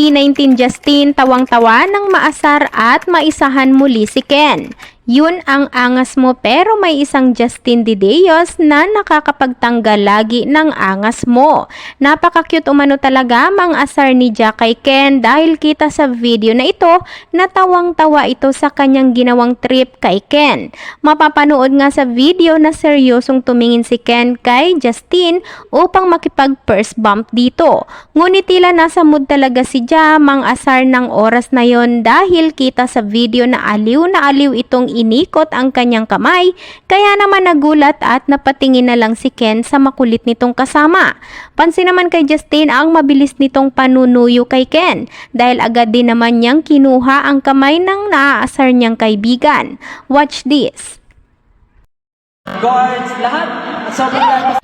2019 Justin, tawang-tawa ng maasar at maisahan muli si Ken. Yun ang angas mo pero may isang Justin Dideyos na nakakapagtanggal lagi ng angas mo. Napaka-cute umano talaga mang asar ni Jack kay Ken dahil kita sa video na ito na tawang-tawa ito sa kanyang ginawang trip kay Ken. Mapapanood nga sa video na seryosong tumingin si Ken kay Justin upang makipag-first bump dito. Ngunit tila nasa mood talaga si Jack mang asar ng oras na yon dahil kita sa video na aliw itong inikot ang kanyang kamay, kaya naman nagulat at napatingin na lang si Ken sa makulit nitong kasama. Pansin naman kay Justin ang mabilis nitong panunuyo kay Ken dahil agad din naman niyang kinuha ang kamay ng naaasar niyang kaibigan. Watch this. Guards, lahat. Sobrang